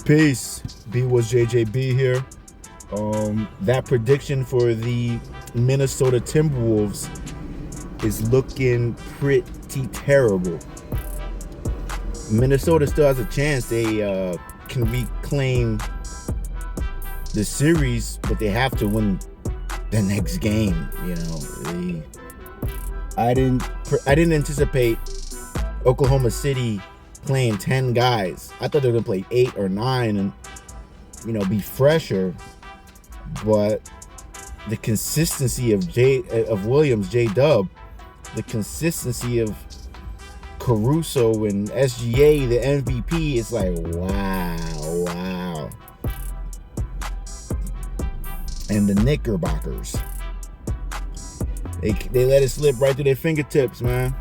Peace. B was JJB here. That prediction for the Minnesota Timberwolves is looking pretty terrible. Minnesota still has a chance. They can reclaim the series, but they have to win the next game. I didn't anticipate Oklahoma City playing 10 guys. I thought they were gonna play 8 or 9 and be fresher. But the consistency of Williams, J-Dub, the consistency of Caruso and SGA, the MVP, it's like wow. And the Knickerbockers, they let it slip right through their fingertips, man.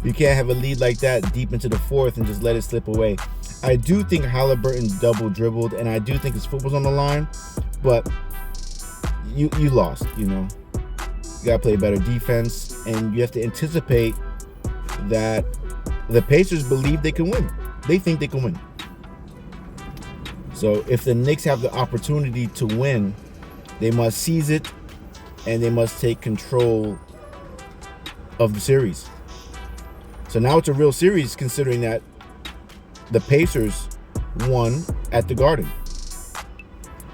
You can't have a lead like that deep into the fourth and just let it slip away. I do think Halliburton double dribbled, and I do think his foot was on the line, but you lost. You gotta play better defense, and you have to anticipate that the Pacers believe they can win. They think they can win. So if the Knicks have the opportunity to win, they must seize it, and they must take control of the series. So now it's a real series, considering that the Pacers won at the Garden.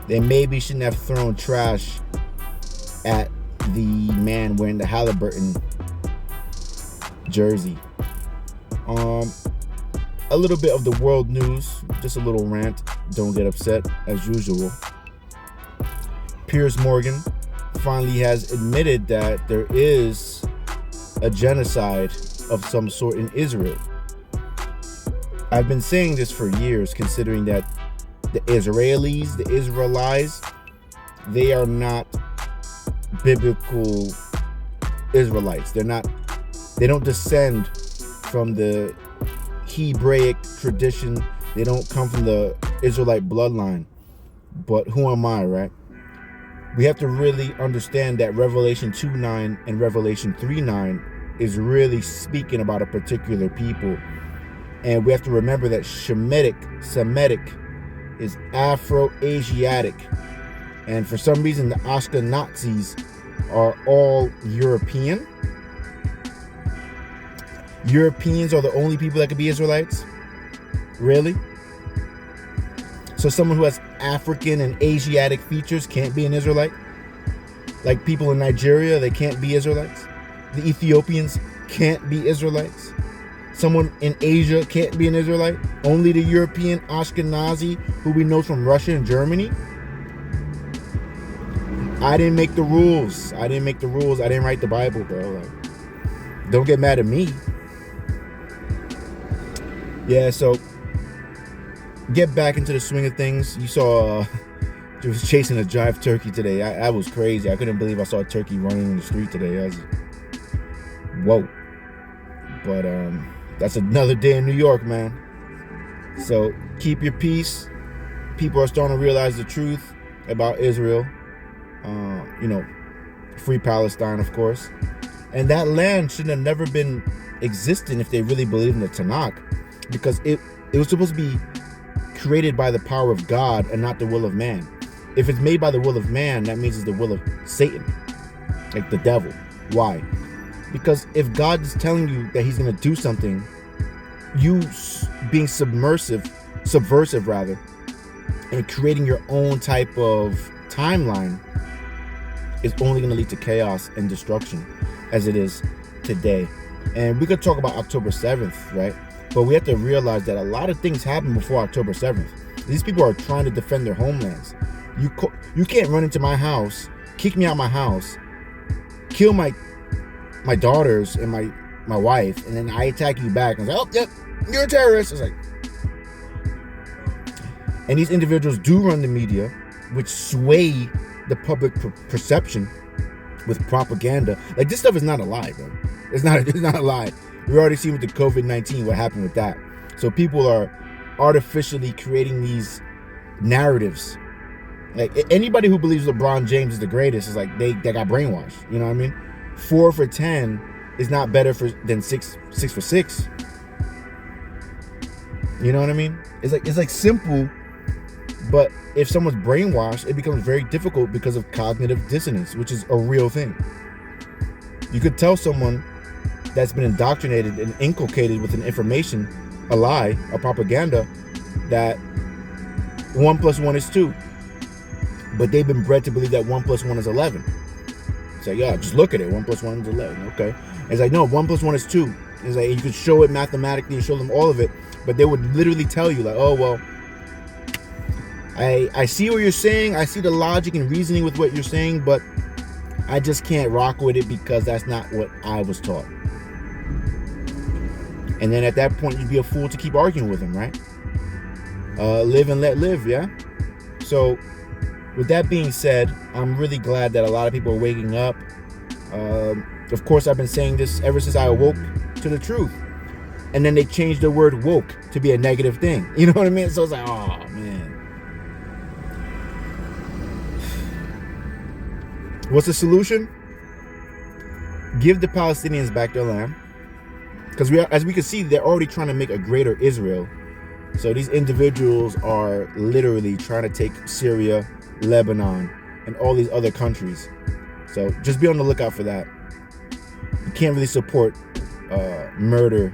They maybe shouldn't have thrown trash at the man wearing the Halliburton jersey. A little bit of the world news, just a little rant. Don't get upset, as usual. Piers Morgan finally has admitted that there is a genocide of some sort in Israel. I've been saying this for years, considering that the Israelis, the Israelites, they are not biblical Israelites. They don't descend from the Hebraic tradition. They don't come from the Israelite bloodline. But who am I, right? We have to really understand that Revelation 2:9 and Revelation 3:9 is really speaking about a particular people. And we have to remember that Semitic is Afro-Asiatic. And for some reason, the Ashkenazis are all European. Europeans are the only people that could be Israelites? Really? So someone who has African and Asiatic features can't be an Israelite? Like people in Nigeria, they can't be Israelites? The Ethiopians can't be Israelites? Someone in Asia can't be an Israelite? Only the European Ashkenazi, who we know from Russia and Germany? I didn't make the rules. I didn't write the Bible, bro. Don't get mad at me. Yeah, so get back into the swing of things. You saw I was chasing a jive turkey today. I was crazy. I couldn't believe I saw a turkey running in the street today. Whoa. But that's another day in New York, man. So keep your peace. People are starting to realize the truth about Israel. Free Palestine, of course. And that land should have never been existing if they really believed in the Tanakh, because it was supposed to be created by the power of God and not the will of man. If it's made by the will of man, that means it's the will of Satan, like the devil. Why? Because if God is telling you that he's going to do something, you being subversive and creating your own type of timeline is only going to lead to chaos and destruction, as it is today. And we could talk about October 7th, right? But we have to realize that a lot of things happened before October 7th. These people are trying to defend their homelands. You can't run into my house, kick me out of my house, kill my daughters and my wife, and then I attack you back and say, oh, yep, you're a terrorist. It's like, and these individuals do run the media, which sway the public perception with propaganda. Like, this stuff is not a lie, bro. It's not a lie. We already seen with the COVID-19 what happened with that. So people are artificially creating these narratives. Like, anybody who believes LeBron James is the greatest is like they got brainwashed. You know what I mean? 4 for 10 is not better than 6 for 6. You know what I mean? It's like simple, but if someone's brainwashed, it becomes very difficult because of cognitive dissonance, which is a real thing. You could tell someone that's been indoctrinated and inculcated with an information, a lie, a propaganda, that 1 + 1 is 2. But they've been bred to believe that 1 + 1 is 11. It's like, yeah, just look at it. 1 + 1 is 11. Okay. It's like, no, 1 + 1 is 2. It's like, you could show it mathematically and show them all of it, but they would literally tell you, like, oh, well, I see what you're saying. I see the logic and reasoning with what you're saying, but I just can't rock with it because that's not what I was taught. And then at that point, you'd be a fool to keep arguing with them, right? Live and let live, yeah? So with that being said, I'm really glad that a lot of people are waking up. Of course, I've been saying this ever since I awoke to the truth. And then they changed the word woke to be a negative thing. You know what I mean? So it's like, oh, man. What's the solution? Give the Palestinians back their land. Because as we can see, they're already trying to make a greater Israel. So these individuals are literally trying to take Syria, Lebanon, and all these other countries. So just be on the lookout for that. You can't really support murder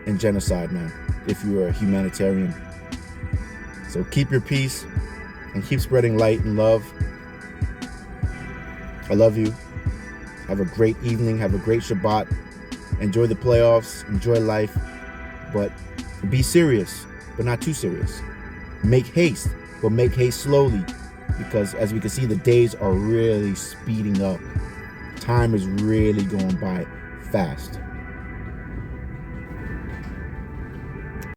and genocide, man, if you are a humanitarian. So keep your peace and keep spreading light and love. I love you. Have a great evening. Have a great Shabbat. Enjoy the playoffs. Enjoy life. But be serious, but not too serious. Make haste, but make haste slowly. Because as we can see, the days are really speeding up. Time is really going by fast.